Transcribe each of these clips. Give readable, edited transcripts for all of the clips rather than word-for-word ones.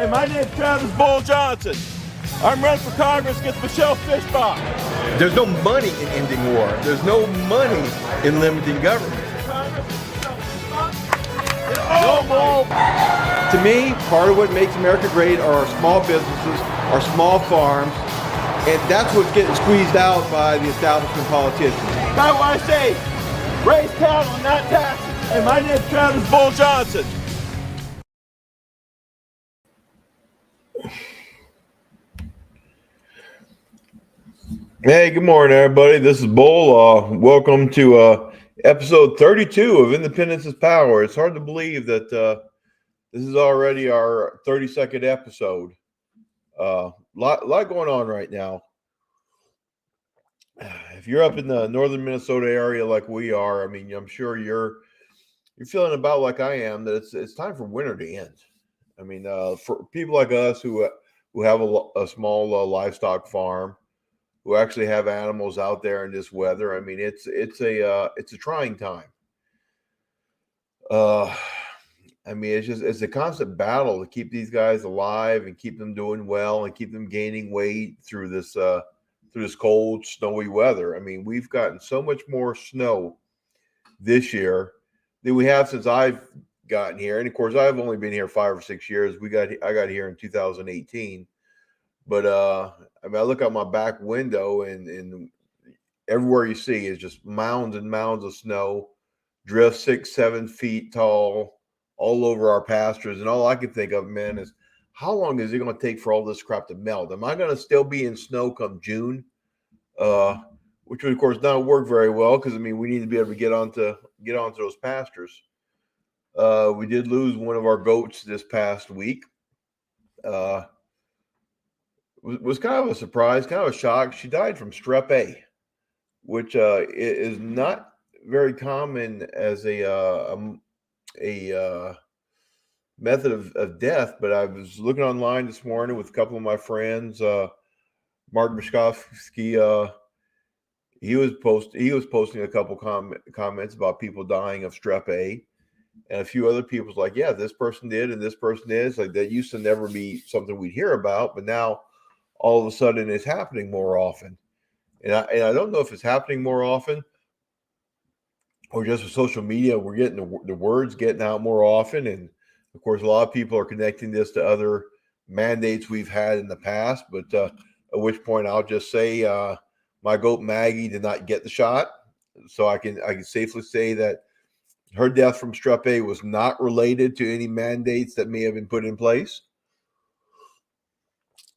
Hey, my name's Travis Bull Johnson. I'm running for Congress against Michelle Fishbach. There's no money in ending war. There's no money in limiting government. No more. To me, part of what makes America great are our small businesses, our small farms, and that's what's getting squeezed out by the establishment politicians. That's why I say, raise cattle, not taxes. Hey, my name's Travis Bull Johnson. Hey, good morning, everybody. This is Bull. Welcome to episode 32 of Independence is Power. It's hard to believe that this is already our 32nd episode. Lot going on right now. If you're up in the northern Minnesota area like we are, I mean, I'm sure you're feeling about like I am, that it's time for winter to end. I mean, for people like us who have a small livestock farm, who actually have animals out there in this weather, I mean, it's a trying time. I mean, it's a constant battle to keep these guys alive and keep them doing well and keep them gaining weight through this cold, snowy weather. I mean, we've gotten so much more snow this year than we have since I've gotten here. And of course, I've only been here 5 or 6 years. I got here in 2018. But I mean, I look out my back window and everywhere you see is just mounds and mounds of snow, drift 6, 7 feet tall, all over our pastures. And all I can think of, man, is how long is it going to take for all this crap to melt? Am I going to still be in snow come June? Which would, of course, not work very well because, I mean, we need to be able to get onto those pastures. We did lose one of our goats this past week. Was kind of a surprise, kind of a shock. She died from strep A, which is not very common as a method of death. But I was looking online this morning with a couple of my friends. Mark Mishkovsky, he was posting a couple comments about people dying of strep A, and a few other people's like, yeah, this person did and this person is. Like, that used to never be something we'd hear about, but now all of a sudden it's happening more often. And I don't know if it's happening more often or just with social media, we're getting the words getting out more often. And of course, a lot of people are connecting this to other mandates we've had in the past. But at which point I'll just say my goat Maggie did not get the shot. So I can safely say that her death from strep A was not related to any mandates that may have been put in place.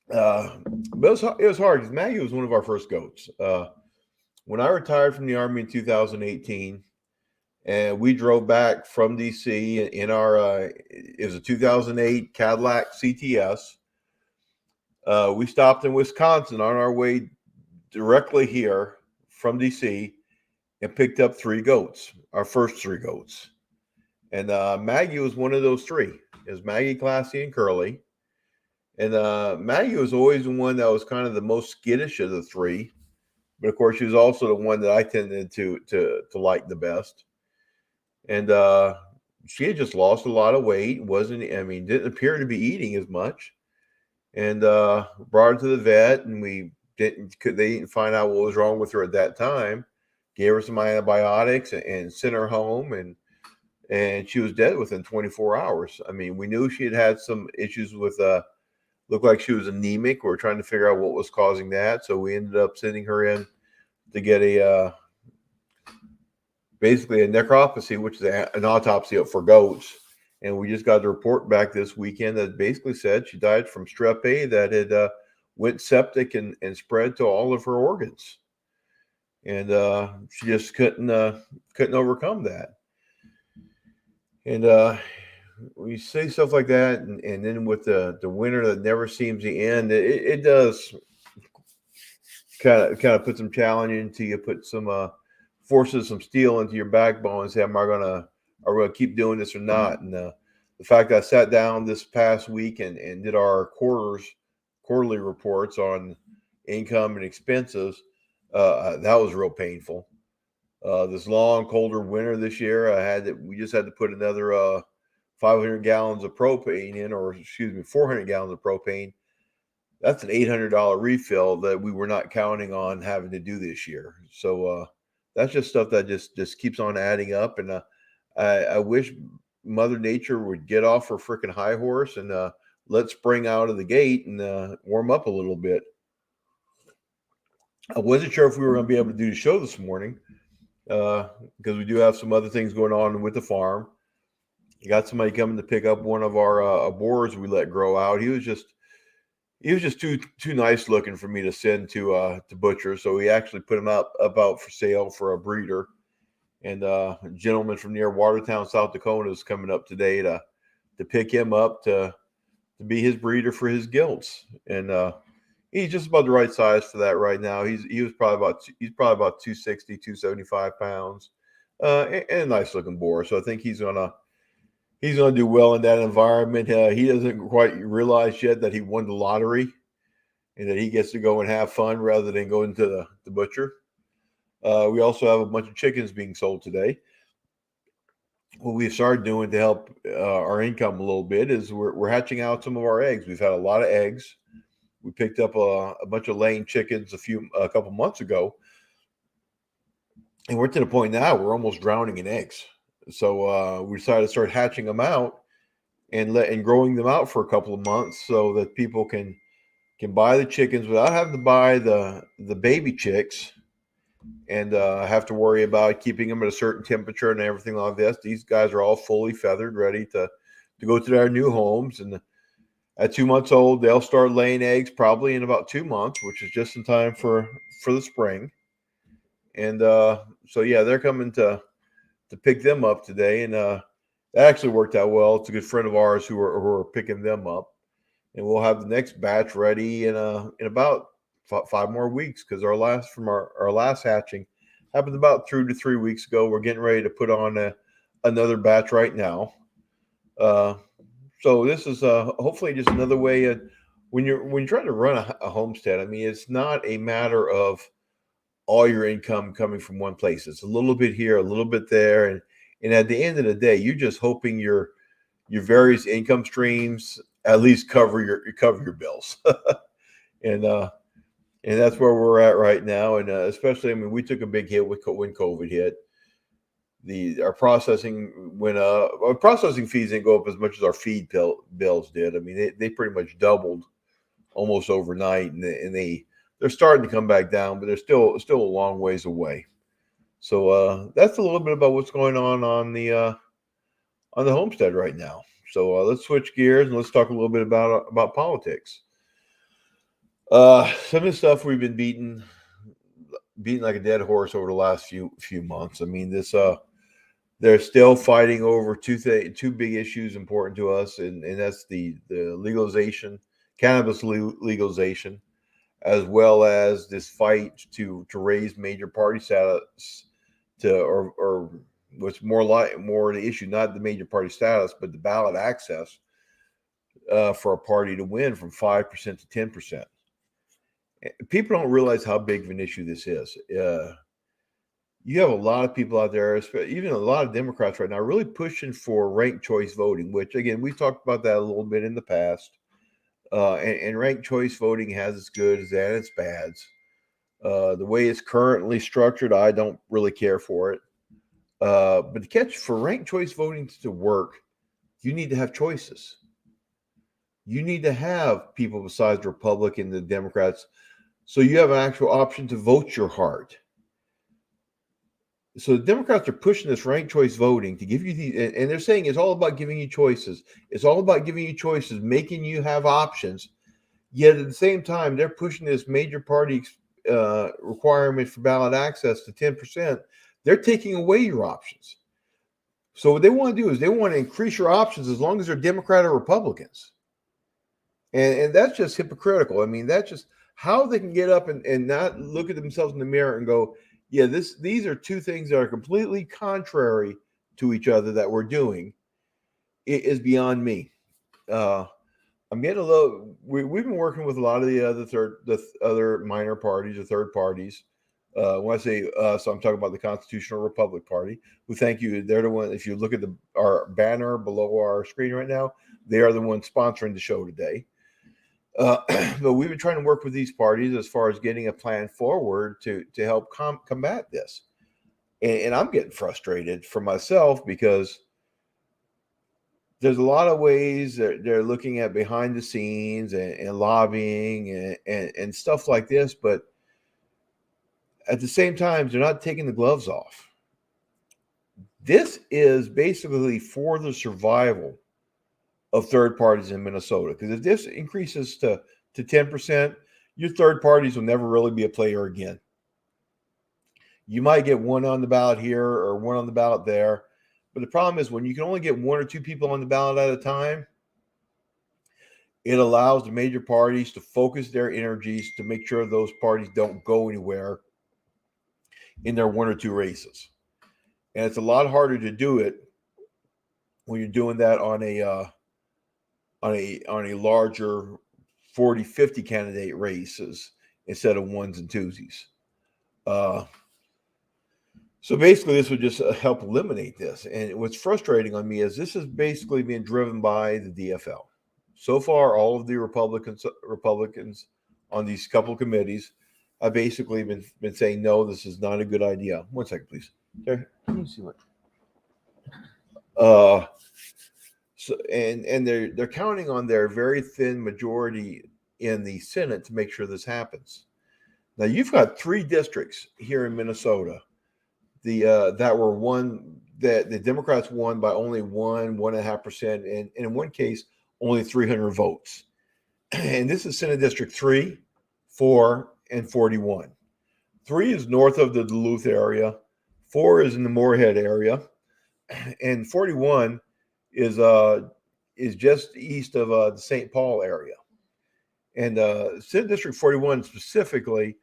But it was hard because Maggie was one of our first goats. When I retired from the Army in 2018, and we drove back from DC in our it was a 2008 Cadillac CTS. We stopped in Wisconsin on our way directly here from DC and picked up 3 goats, our first 3 goats. And Maggie was one of those 3. It was Maggie, Classy, and Curly. And Maggie was always the one that was kind of the most skittish of the 3. But of course, she was also the one that I tended to like the best. And she had just lost a lot of weight. Didn't appear to be eating as much. And brought her to the vet, and they didn't find out what was wrong with her at that time. Gave her some antibiotics and sent her home, and she was dead within 24 hours. I mean, we knew she had some issues with looked like she was anemic. We were trying to figure out what was causing that. So we ended up sending her in to get basically a necropsy, which is an autopsy for goats. And we just got the report back this weekend that basically said she died from strep A that had went septic and spread to all of her organs. And she just couldn't overcome that. And when you say stuff like that, and then with the winter that never seems to end, it does kind of put some challenge into you, put some forces some steel into your backbone and say, are we gonna keep doing this or not? And the fact that I sat down this past week and did our quarterly reports on income and expenses, that was real painful. This long, colder winter this year, we just had to put another 500 gallons of propane in, or excuse me, 400 gallons of propane. That's an $800 refill that we were not counting on having to do this year. So that's just stuff that just keeps on adding up. And I wish Mother Nature would get off her freaking high horse and let spring out of the gate and warm up a little bit. I wasn't sure if we were going to be able to do the show this morning because we do have some other things going on with the farm. You got somebody coming to pick up one of our boars we let grow out. He was just too nice looking for me to send to butcher. So we actually put him out for sale for a breeder. And a gentleman from near Watertown, South Dakota, is coming up today to pick him up to be his breeder for his gilts. And he's just about the right size for that right now. He's probably about 260, 275 pounds, and a nice looking boar. So I think he's gonna do well in that environment. He doesn't quite realize yet that he won the lottery and that he gets to go and have fun rather than going to the butcher. We also have a bunch of chickens being sold today. What we've started doing to help our income a little bit is we're hatching out some of our eggs. We've had a lot of eggs. We picked up a bunch of laying chickens a couple months ago, and we're to the point now we're almost drowning in eggs. So we decided to start hatching them out and growing them out for a couple of months so that people can buy the chickens without having to buy the baby chicks and have to worry about keeping them at a certain temperature and everything like this. These guys are all fully feathered, ready to go to their new homes. And at 2 months old, they'll start laying eggs probably in about 2 months, which is just in time for the spring. And so, yeah, they're coming to pick them up today. And that actually worked out well. It's a good friend of ours who are picking them up. And we'll have the next batch ready in about 5 more weeks, because our last hatching happened about 2 to 3 weeks ago. We're getting ready to put on another batch right now. So this is hopefully just another way when you're trying to run a homestead. I mean, it's not a matter of all your income coming from one place. It's a little bit here, a little bit there, and at the end of the day, you're just hoping your various income streams at least cover your bills. And that's where we're at right now. And especially, I mean, we took a big hit when COVID hit. Our processing went up. Our processing fees didn't go up as much as our feed bills did. I mean, they pretty much doubled almost overnight, and they're starting to come back down, but they're still a long ways away. So that's a little bit about what's going on the homestead right now. So let's switch gears and let's talk a little bit about politics. Some of the stuff we've been beating like a dead horse over the last few months. I mean, they're still fighting over two big issues important to us, and that's the legalization, cannabis legalization, as well as this fight to raise major party status or what's more the issue, not the major party status, but the ballot access for a party to win from 5% to 10%. People don't realize how big of an issue this is. You have a lot of people out there, even a lot of Democrats right now, really pushing for ranked choice voting, which, again, we've talked about that a little bit in the past. And ranked choice voting has its goods and its bads. The way it's currently structured, I don't really care for it. But the catch for ranked choice voting to work, you need to have choices. You need to have people besides the Republicans and the Democrats, so you have an actual option to vote your heart. So the Democrats are pushing this ranked choice voting to give you and they're saying it's all about giving you choices. It's all about giving you choices, making you have options. Yet at the same time, they're pushing this major party requirement for ballot access to 10%. They're taking away your options. So what they want to do is they want to increase your options as long as they're Democrat or Republicans. And that's just hypocritical. I mean, that's just how they can get up and not look at themselves in the mirror and go, yeah, these are two things that are completely contrary to each other that we're doing. It is beyond me. I'm getting a little. We've been working with a lot of the other minor parties or third parties When I say us, I'm talking about the Constitutional Republic Party, who, thank you, they're the one, if you look at our banner below our screen right now, they are the ones sponsoring the show today. But we've been trying to work with these parties as far as getting a plan forward to help combat this. And I'm getting frustrated for myself because there's a lot of ways they're looking at behind the scenes and lobbying and stuff like this, but at the same time, they're not taking the gloves off. This is basically for the survival of third parties in Minnesota. Because if this increases to 10%, your third parties will never really be a player again. You might get one on the ballot here or one on the ballot there. But the problem is when you can only get one or two people on the ballot at a time, it allows the major parties to focus their energies to make sure those parties don't go anywhere in their one or two races. And it's a lot harder to do it when you're doing that on a larger 40, 50 candidate races instead of ones and twosies. So basically, this would just help eliminate this. And what's frustrating on me is this is basically being driven by the DFL. So far, all of the Republicans on these couple committees have basically been saying, no, this is not a good idea. 1 second, please. There, can you see what? So and they're counting on their very thin majority in the Senate to make sure this happens. Now you've got 3 districts here in Minnesota. That were won that the Democrats won by only 1.5%, and in one case only 300 votes. And this is Senate District 3, 4, and 41. 3 is north of the Duluth area, 4 is in the Moorhead area, and 41 is just east of the St. Paul area. And Senate District 41 specifically,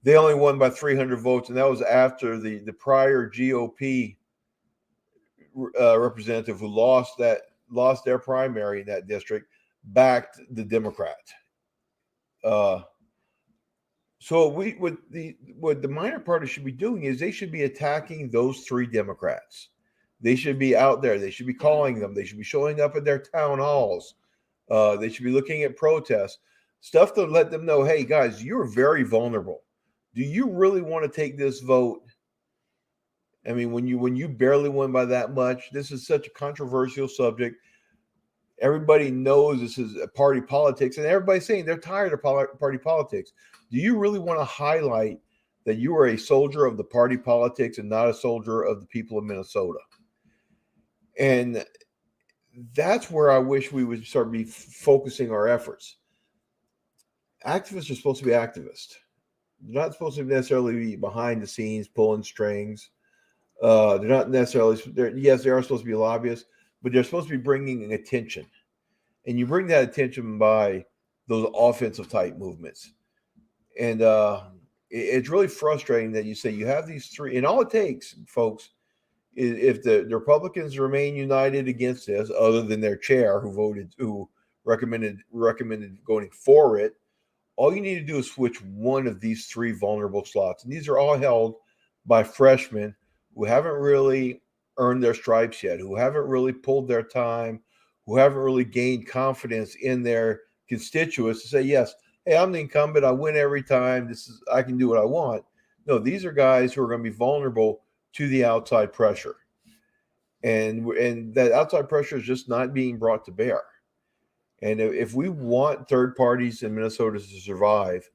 they only won by 300 votes, and that was after the prior GOP representative who lost their primary in that district backed the Democrat. So what the minor parties should be doing is they should be attacking those 3 Democrats. They should be out there. They should be calling them. They should be showing up at their town halls. They should be looking at protests, stuff to let them know, hey guys, you're very vulnerable. Do you really want to take this vote? I mean, when you barely won by that much, this is such a controversial subject. Everybody knows this is party politics, and everybody's saying they're tired of party politics. Do you really want to highlight that you are a soldier of the party politics and not a soldier of the people of Minnesota? And that's where I wish we would start focusing our efforts. Activists are supposed to be activists. They're not supposed to necessarily be behind the scenes pulling strings. They're not necessarily. Yes, they are supposed to be lobbyists, but they're supposed to be bringing attention, and you bring that attention by those offensive type movements. And it's really frustrating that you say you have these 3, and all it takes, folks, is if the Republicans remain united against this, other than their chair who recommended going for it. All you need to do is switch one of these 3 vulnerable slots. And these are all held by freshmen who haven't really earned their stripes yet, who haven't really pulled their time, who haven't really gained confidence in their constituents to say, yes, hey, I'm the incumbent. I win every time. I can do what I want. No, these are guys who are going to be vulnerable to the outside pressure. And that outside pressure is just not being brought to bear. And if we want third parties in Minnesota to survive,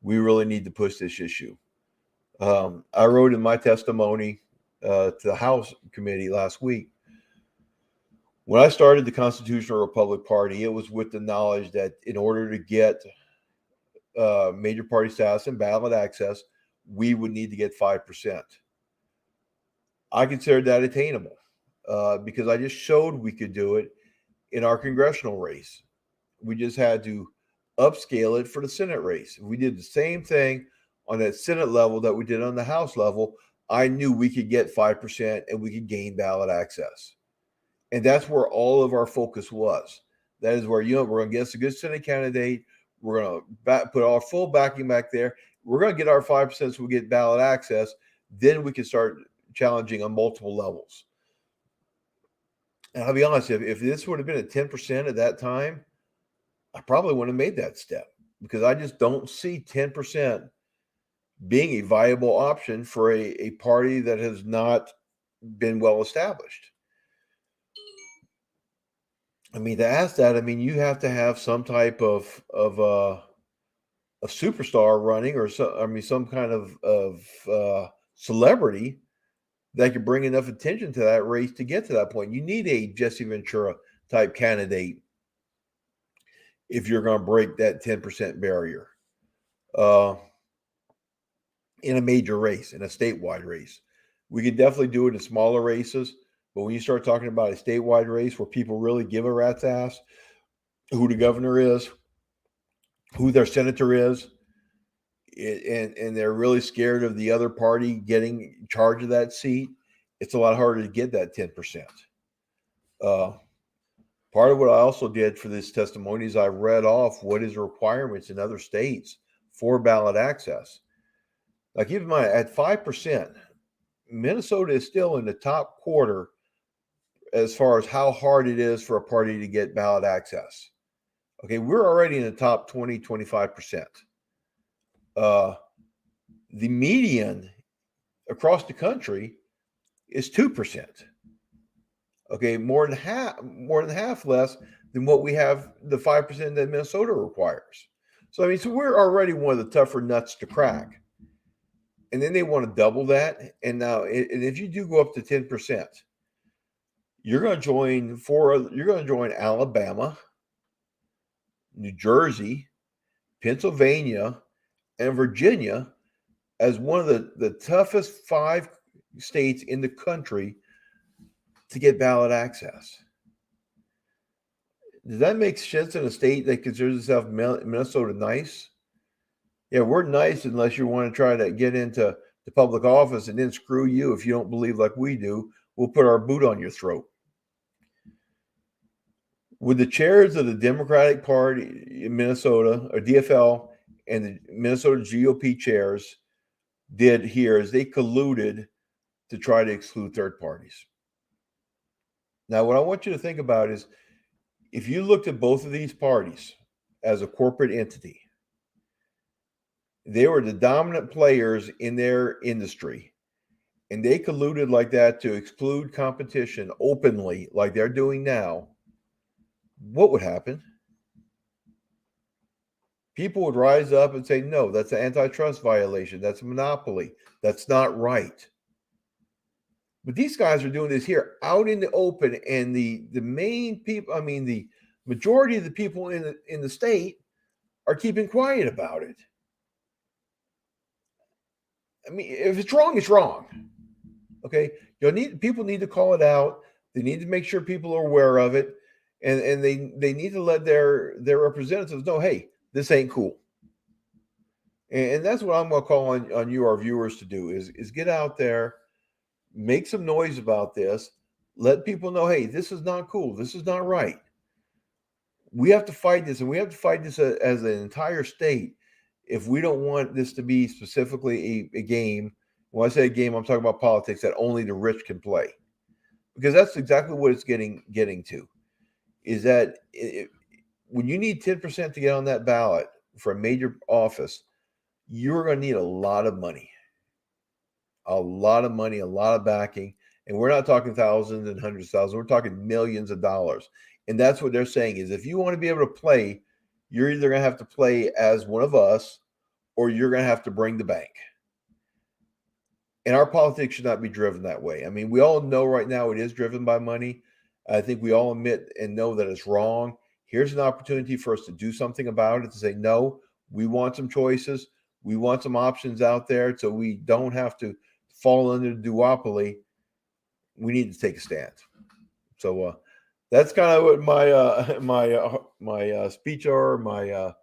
we really need to push this issue. I wrote in my testimony to the House committee last week, when I started the Constitutional Republic Party, it was with the knowledge that in order to get major party status and ballot access, we would need to get 5%. I considered that attainable because I just showed we could do it in our congressional race. We just had to upscale it for the Senate race. If we did the same thing on that Senate level that we did on the House level, I knew we could get 5% and we could gain ballot access. And that's where all of our focus was. That is where, we're going to get us a good Senate candidate. We're going to put our full backing back there. we're going to get our 5% so we get ballot access. Then we can start challenging on multiple levels. And I'll be honest, if this would have been at 10% at that time, I probably wouldn't have made that step, because I just don't see 10% being a viable option for a party that has not been well established. I mean, to ask that, I mean, you have to have some type of a superstar running, or some kind of celebrity that could bring enough attention to that race to get to that point. You need a Jesse Ventura type candidate if you're going to break that 10% barrier in a major race, in a statewide race. We can definitely do it in smaller races, but when you start talking about a statewide race where people really give a rat's ass who the governor is, who their senator is, and they're really scared of the other party getting charge of that seat, it's a lot harder to get that 10%. Part of what I also did for this testimony is I read off what is requirements in other states for ballot access. Now, keep in mind, at 5%, Minnesota is still in the top quarter as far as how hard it is for a party to get ballot access. Okay, we're already in the top 20, 25%. The median across the country is 2%. Okay, more than half less than what we have, the 5% that Minnesota requires. So, I mean, so we're already one of the tougher nuts to crack. And then they want to double that. And now, and if you do go up to 10%, you're going to join Alabama, New Jersey, Pennsylvania, and Virginia as one of the toughest 5 states in the country to get ballot access. Does that make sense in a state that considers itself Minnesota nice? Yeah, we're nice unless you want to try to get into the public office, and then screw you if you don't believe like we do. We'll put our boot on your throat. With the chairs of the Democratic Party in Minnesota, or DFL, and the Minnesota GOP chairs did here is they colluded to try to exclude third parties. Now, what I want you to think about is, if you looked at both of these parties as a corporate entity, they were the dominant players in their industry, and they colluded like that to exclude competition openly like they're doing now, what would happen? People would rise up and say, no, that's an antitrust violation. That's a monopoly. That's not right. But these guys are doing this here out in the open, and the main people, I mean, the majority of the people in the state are keeping quiet about it. I mean, if it's wrong, it's wrong. Okay, people need to call it out. They need to make sure people are aware of it, and they need to let their representatives know, hey, this ain't cool. And that's what I'm going to call on you, our viewers, to do is get out there, make some noise about this, let people know, hey, this is not cool. This is not right. We have to fight this, and we have to fight this as an entire state if we don't want this to be specifically a game. When I say a game, I'm talking about politics that only the rich can play, because that's exactly what it's getting to, is that when you need 10% to get on that ballot for a major office, you're going to need a lot of money, a lot of backing. And we're not talking thousands and hundreds of thousands. We're talking millions of dollars. And that's what they're saying is, if you want to be able to play, you're either going to have to play as one of us, or you're going to have to bring the bank. And our politics should not be driven that way. I mean, we all know right now it is driven by money. I think we all admit and know that it's wrong. Here's an opportunity for us to do something about it, to say, no, we want some choices. We want some options out there, so we don't have to fall under the duopoly. We need to take a stand. So that's kind of what my speech or my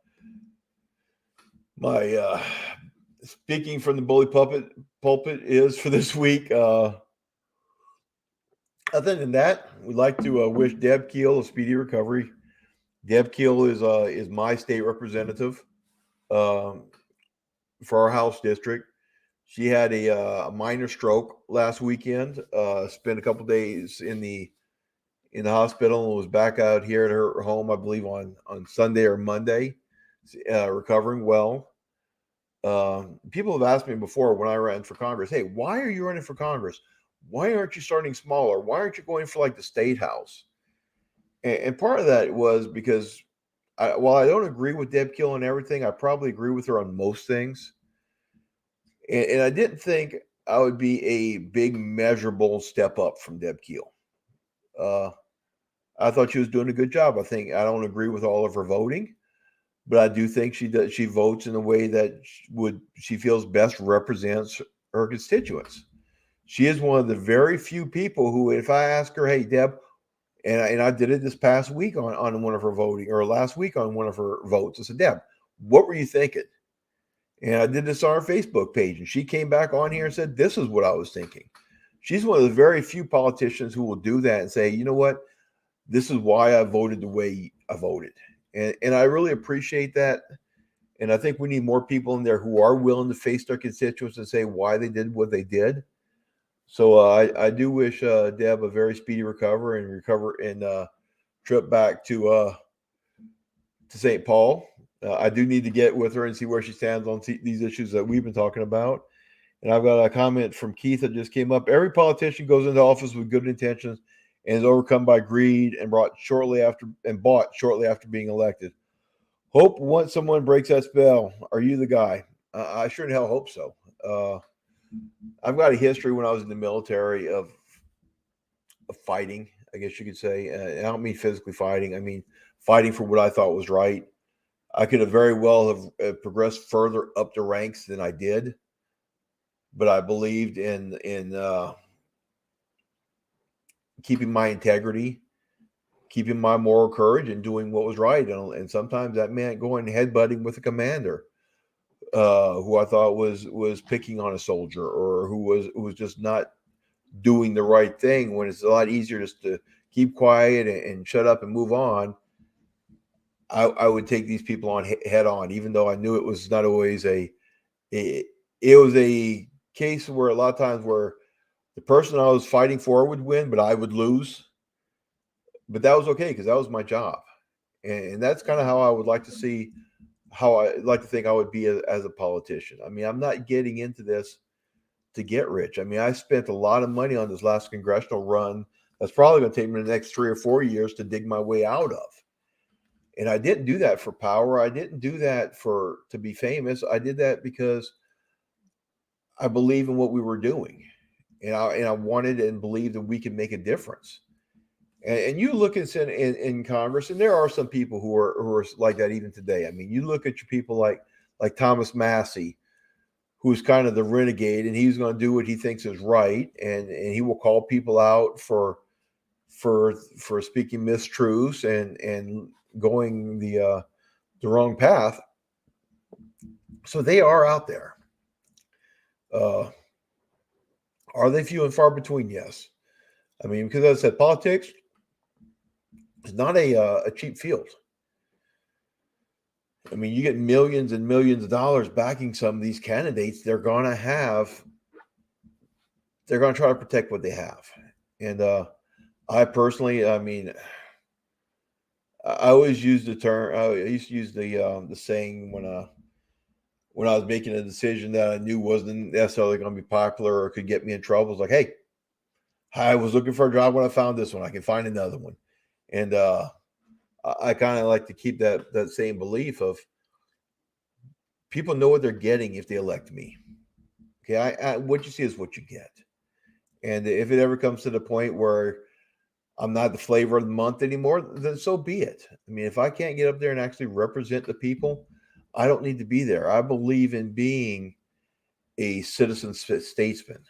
speaking from the bully pulpit is for this week. Other than that, we'd like to wish Deb Keel a speedy recovery. Deb Keel is my state representative. for our House district. She had a minor stroke last weekend. Spent a couple days in the hospital and was back out here at her home, I believe, on Sunday or Monday, recovering well. People have asked me before when I ran for Congress, hey, why are you running for Congress? Why aren't you starting smaller? Why aren't you going for like the state house? And part of that was because while I don't agree with Deb Kill on everything, I probably agree with her on most things. And I didn't think I would be a big measurable step up from Deb Keel. I thought she was doing a good job. I don't agree with all of her voting, but I do think she votes in a way that she feels best represents her constituents. She is one of the very few people who, if I ask her, hey Deb, and I did it this past week on one of her voting, or last week on one of her votes, I said, Deb, what were you thinking? And I did this on our Facebook page, and she came back on here and said, this is what I was thinking. She's one of the very few politicians who will do that and say, you know what, this is why I voted the way I voted. And I really appreciate that. And I think we need more people in there who are willing to face their constituents and say why they did what they did. So I do wish Deb a very speedy recover and trip back to St. Paul. I do need to get with her and see where she stands on these issues that we've been talking about. And I've got a comment from Keith that just came up. Every politician goes into office with good intentions and is overcome by greed and bought shortly after being elected. Hope once someone breaks that spell, are you the guy? I sure in hell hope so. I've got a history when I was in the military of fighting, I guess you could say. I don't mean physically fighting. I mean fighting for what I thought was right. I could have very well have progressed further up the ranks than I did, but I believed in keeping my integrity, keeping my moral courage, and doing what was right. And sometimes that meant going headbutting with a commander who I thought was picking on a soldier, or who was just not doing the right thing, when it's a lot easier just to keep quiet and shut up and move on. I would take these people on head on, even though I knew it was not always it was a case where a lot of times where the person I was fighting for would win, but I would lose. But that was okay because that was my job. And that's kind of how I would like to see, how I like to think I would be as a politician. I mean, I'm not getting into this to get rich. I mean, I spent a lot of money on this last congressional run. That's probably going to take me the next 3 or 4 years to dig my way out of. And I didn't do that for power. I didn't do that to be famous. I did that because I believe in what we were doing. And I wanted and believed that we could make a difference. And you look in Congress, and there are some people who are like that even today. I mean, you look at your people like Thomas Massey, who's kind of the renegade, and he's going to do what he thinks is right, and he will call people out for speaking mistruths and going the wrong path. So they are out there. Are they few and far between? Yes. I mean, because as I said, politics is not a cheap field. I mean, you get millions and millions of dollars backing some of these candidates. They're going to try to protect what they have. And I personally, I mean, I always use the term. I used to use the saying when I was making a decision that I knew wasn't necessarily going to be popular or could get me in trouble. It's like, hey, I was looking for a job when I found this one. I can find another one. And I kind of like to keep that same belief of people know what they're getting if they elect me. Okay, what you see is what you get. And if it ever comes to the point where I'm not the flavor of the month anymore, then so be it. I mean, if I can't get up there and actually represent the people, I don't need to be there. I believe in being a citizen statesman.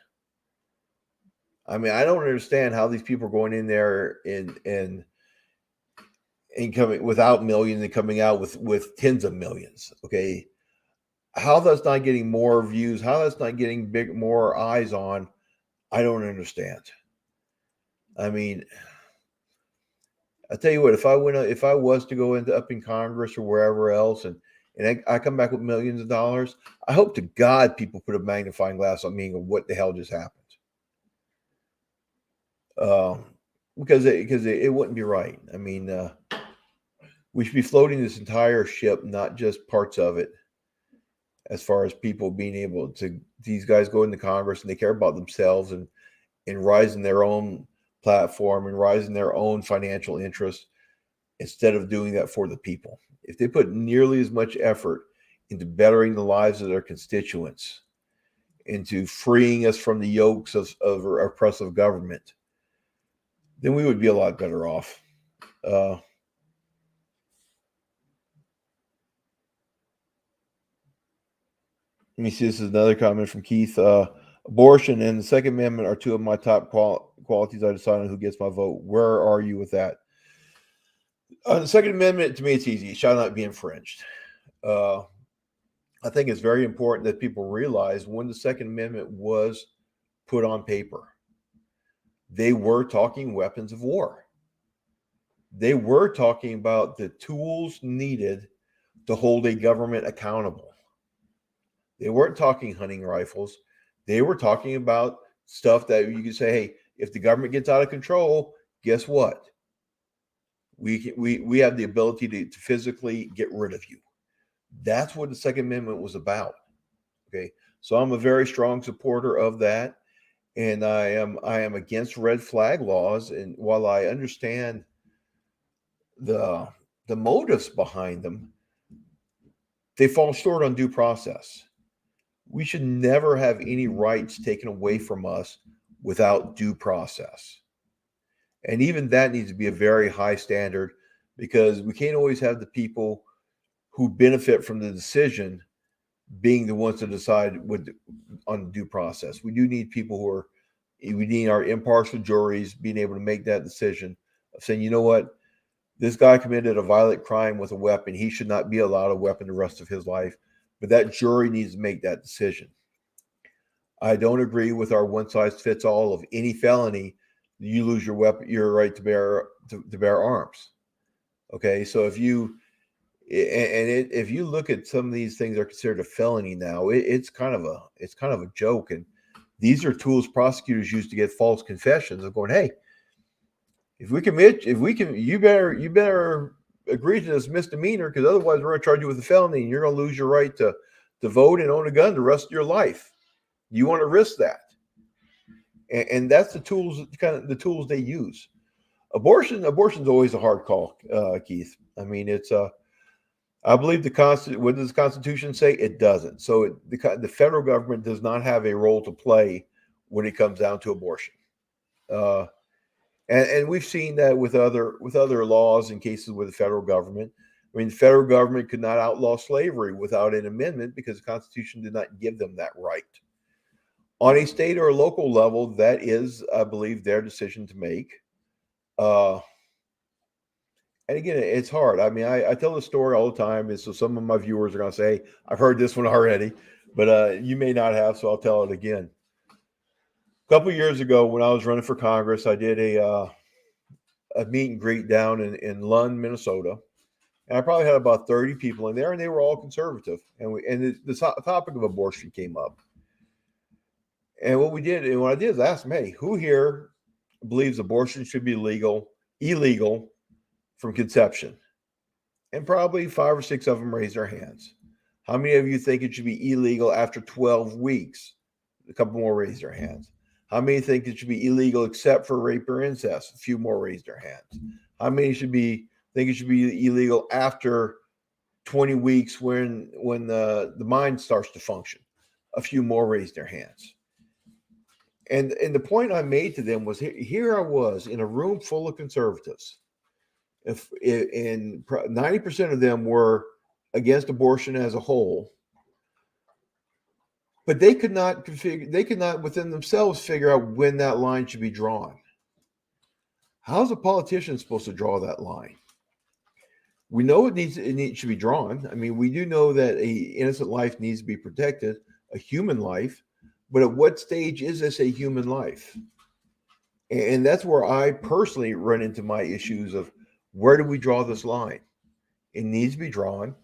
I mean, I don't understand how these people are going in there and coming without millions and coming out with tens of millions. Okay, how that's not getting more views, how that's not getting more eyes on, I don't understand. I mean, I tell you what, if I was to go up in Congress or wherever else and and I come back with millions of dollars, I hope to God people put a magnifying glass on me and go, what the hell just happened? Because it wouldn't be right. I mean, we should be floating this entire ship, not just parts of it, as far as people being able to, these guys go into Congress and they care about themselves and rising their own platform and rising their own financial interests instead of doing that for the people. If they put nearly as much effort into bettering the lives of their constituents, into freeing us from the yokes of oppressive government, then we would be a lot better off. Let me see. This is another comment from Keith. Abortion and the Second Amendment are two of my top qualities. I decide on who gets my vote. Where are you with that? The Second Amendment, to me, it's easy. It shall not be infringed. I think it's very important that people realize when the Second Amendment was put on paper, they were talking weapons of war. They were talking about the tools needed to hold a government accountable. They weren't talking hunting rifles. They were talking about stuff that you could say, hey, if the government gets out of control, guess what? We have the ability to physically get rid of you. That's what the Second Amendment was about. Okay. So I'm a very strong supporter of that. And I am against red flag laws. And while I understand the motives behind them, they fall short on due process. We should never have any rights taken away from us without due process. And even that needs to be a very high standard, because we can't always have the people who benefit from the decision being the ones to decide on due process. We do need people we need our impartial juries being able to make that decision of saying, you know what, this guy committed a violent crime with a weapon. He should not be allowed a weapon the rest of his life. But that jury needs to make that decision. I don't agree with our one size fits all of any felony. You lose your weapon, your right to bear arms. Okay, so if you look at some of these things that are considered a felony now, it's kind of a joke. And these are tools prosecutors use to get false confessions of going, hey, you better agree to this misdemeanor, because otherwise we're going to charge you with a felony and you're going to lose your right to vote and own a gun the rest of your life. You want to risk that? And that's the tools they use. Abortion's always a hard call, Keith. I mean, it's I believe what does the Constitution say? It doesn't. So the federal government does not have a role to play when it comes down to abortion. And we've seen that with other laws in cases with the federal government. I mean, the federal government could not outlaw slavery without an amendment because the Constitution did not give them that right. On a state or a local level, that is, I believe, their decision to make. And again, it's hard. I mean, I tell the story all the time, and so some of my viewers are going to say, I've heard this one already, but you may not have, so I'll tell it again. A couple of years ago, when I was running for Congress, I did a meet and greet down in Lund, Minnesota, and I probably had about 30 people in there, and they were all conservative. And the topic of abortion came up. And what I did is ask them, hey, who here believes abortion should be illegal from conception? And probably 5 or 6 of them raised their hands. How many of you think it should be illegal after 12 weeks? A couple more raised their hands. How many think it should be illegal except for rape or incest? A few more raised their hands. How many think it should be illegal after 20 weeks when the mind starts to function? A few more raised their hands. And the point I made to them was, here I was in a room full of conservatives. And 90% of them were against abortion as a whole, but they could not within themselves figure out when that line should be drawn. How's a politician supposed to draw that line? We know it should be drawn. I mean, we do know that a innocent life needs to be protected, a human life. But at what stage is this a human life? And that's where I personally run into my issues of, where do we draw this line? It needs to be drawn.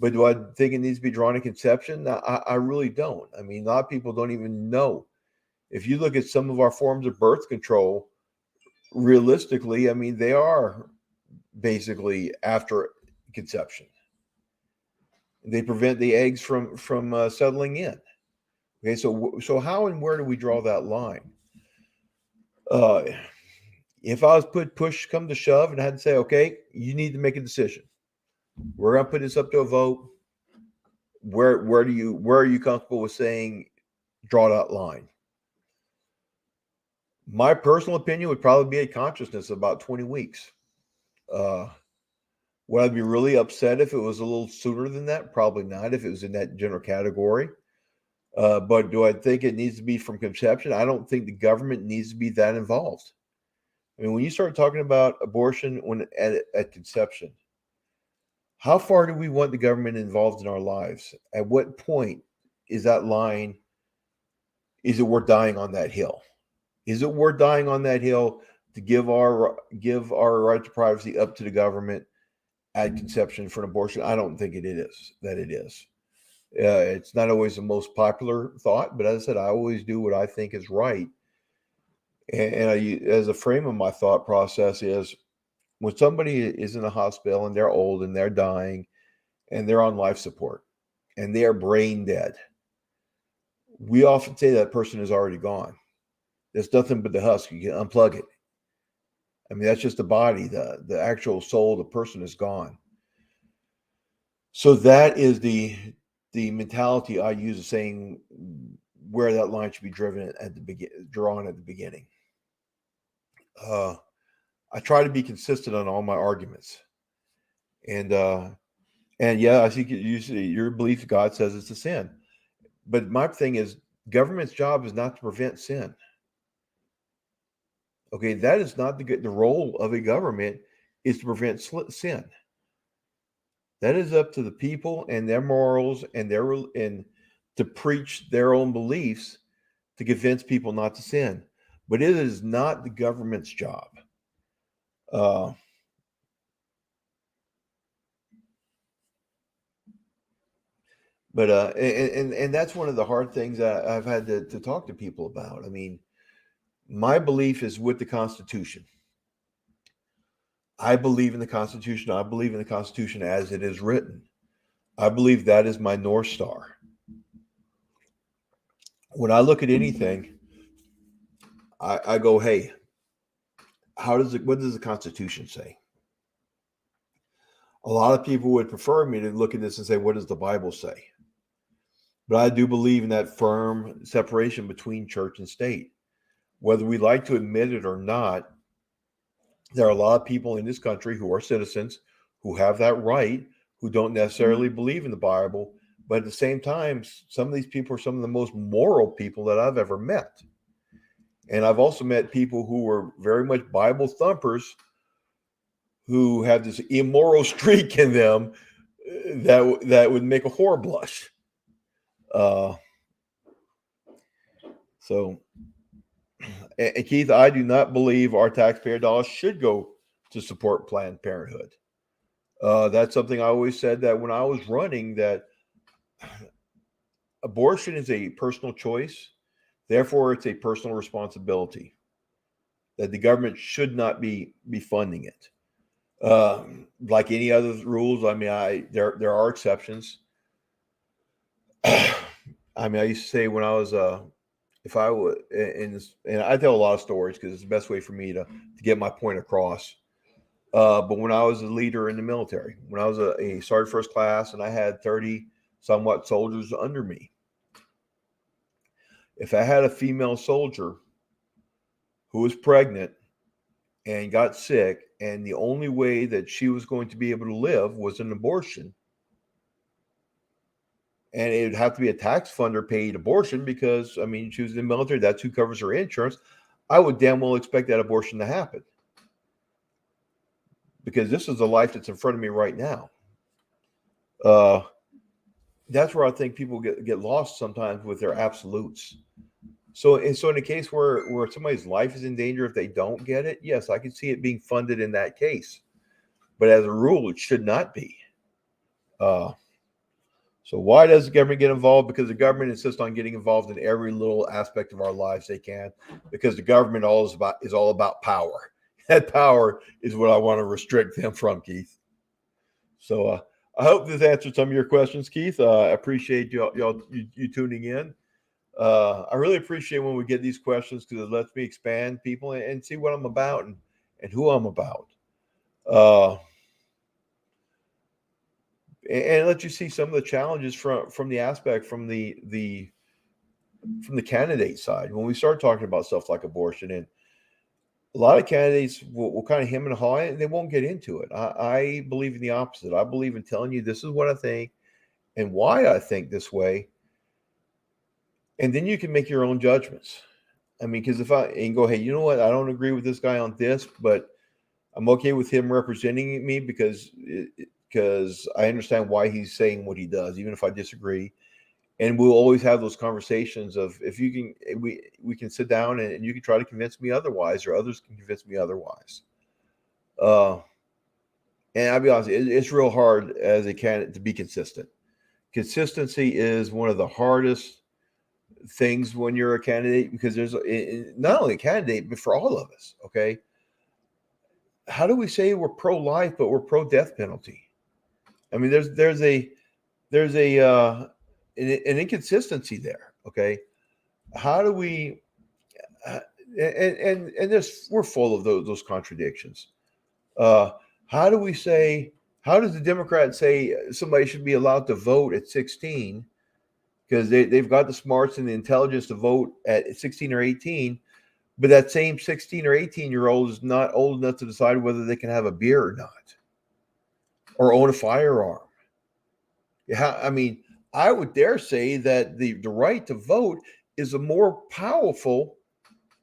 But do I think it needs to be drawn at conception? I really don't. I mean, a lot of people don't even know. If you look at some of our forms of birth control, realistically, I mean, they are basically after conception. They prevent the eggs from settling in. Okay, so how and where do we draw that line? Uh, if I was push come to shove and I had to say, okay, you need to make a decision. We're gonna put this up to a vote. Where are you comfortable with saying draw that line? My personal opinion would probably be a consciousness of about 20 weeks. Would I be really upset if it was a little sooner than that? Probably not, if it was in that general category. But do I think it needs to be from conception? I don't think the government needs to be that involved. I mean, when you start talking about abortion when at conception, how far do we want the government involved in our lives? At what point is that line? Is it worth dying on that hill? Is it worth dying on that hill to give our right to privacy up to the government at conception for an abortion? I don't think it is. It's not always the most popular thought, but as I said, I always do what I think is right. And as a frame of my thought process is when somebody is in a hospital and they're old and they're dying and they're on life support and they are brain dead, we often say that person is already gone. There's nothing but the husk. You can unplug it. I mean, that's just the body. The actual soul of the person is gone. So that is the mentality I use of saying where that line should be drawn at the beginning. I try to be consistent on all my arguments, and yeah, I think your belief God says it's a sin, but my thing is government's job is not to prevent sin. Okay, that is not the role of a government is to prevent sin. That is up to the people and their morals and to preach their own beliefs to convince people not to sin. But it is not the government's job. And that's one of the hard things I've had to talk to people about. I mean, my belief is with the Constitution. I believe in the Constitution. I believe in the Constitution as it is written. I believe that is my North Star. When I look at anything, I go, hey, what does the Constitution say? A lot of people would prefer me to look at this and say, what does the Bible say? But I do believe in that firm separation between church and state. Whether we like to admit it or not, there are a lot of people in this country who are citizens who have that right, who don't necessarily believe in the Bible. But at the same time, some of these people are some of the most moral people that I've ever met. And I've also met people who were very much Bible thumpers who have this immoral streak in them that would make a whore blush. And Keith, I do not believe our taxpayer dollars should go to support Planned Parenthood. That's something I always said that when I was running, that abortion is a personal choice. Therefore, it's a personal responsibility that the government should not be funding it. Like any other rules, I mean, there are exceptions. I mean, I used to say when I was if I would, and I tell a lot of stories because it's the best way for me to get my point across. But when I was a leader in the military, when I was a sergeant first class, and I had 30 somewhat soldiers under me, if I had a female soldier who was pregnant and got sick, and the only way that she was going to be able to live was an abortion, and it would have to be a tax funder paid abortion because, I mean, she was in the military, that's who covers her insurance, I would damn well expect that abortion to happen. Because this is the life that's in front of me right now. That's where I think people get lost sometimes with their absolutes. So in a case where somebody's life is in danger if they don't get it, yes, I can see it being funded in that case. But as a rule, it should not be. So why does the government get involved? Because the government insists on getting involved in every little aspect of our lives they can, because the government is all about power. That power is what I want to restrict them from, Keith. So I hope this answered some of your questions, Keith. I appreciate you tuning in. I really appreciate when we get these questions, because it lets me expand people and see what I'm about and who I'm about. And let you see some of the challenges from the aspect from the candidate side when we start talking about stuff like abortion. And a lot of candidates will kind of hem and haw it, and they won't get into it. I believe in the opposite. I believe in telling you this is what I think and why I think this way, and then you can make your own judgments. I mean, because if I go, hey, you know what, I don't agree with this guy on this, but I'm okay with him representing me because I understand why he's saying what he does, even if I disagree. And we'll always have those conversations of, if you can, we can sit down and you can try to convince me otherwise, or others can convince me otherwise. And I'll be honest, it's real hard as a candidate to be consistent. Consistency is one of the hardest things when you're a candidate, because there's not only a candidate, but for all of us. Okay. How do we say we're pro-life, but we're pro-death penalty? I mean, there's an inconsistency there. Okay. How do we, and this, we're full of those contradictions. How do we say, how does the Democrat say somebody should be allowed to vote at 16 because they've got the smarts and the intelligence to vote at 16 or 18, but that same 16 or 18-year-old is not old enough to decide whether they can have a beer or not, or own a firearm? I mean, I would dare say that the right to vote is more powerful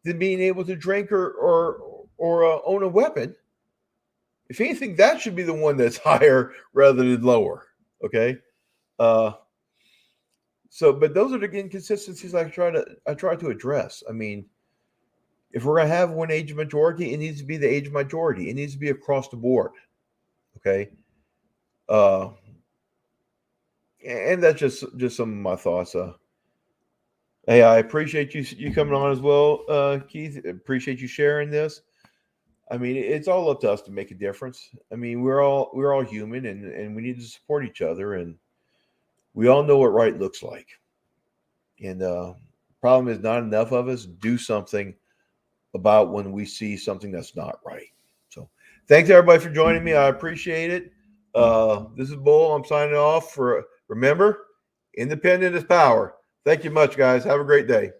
than being able to drink or own a weapon. If anything, that should be the one that's higher rather than lower. Okay. So, but those are the inconsistencies I try to address. I mean, if we're going to have one age majority, it needs to be the age majority. It needs to be across the board. Okay. And that's just some of my thoughts. Hey, I appreciate you coming on as well, Keith. Appreciate you sharing this. I mean, it's all up to us to make a difference. I mean, we're all human, and we need to support each other, and we all know what right looks like. And problem is, not enough of us do something about when we see something that's not right. So thanks everybody for joining me. I appreciate it. This is Bull. I'm signing off. Remember, independent is power. Thank you much, guys. Have a great day.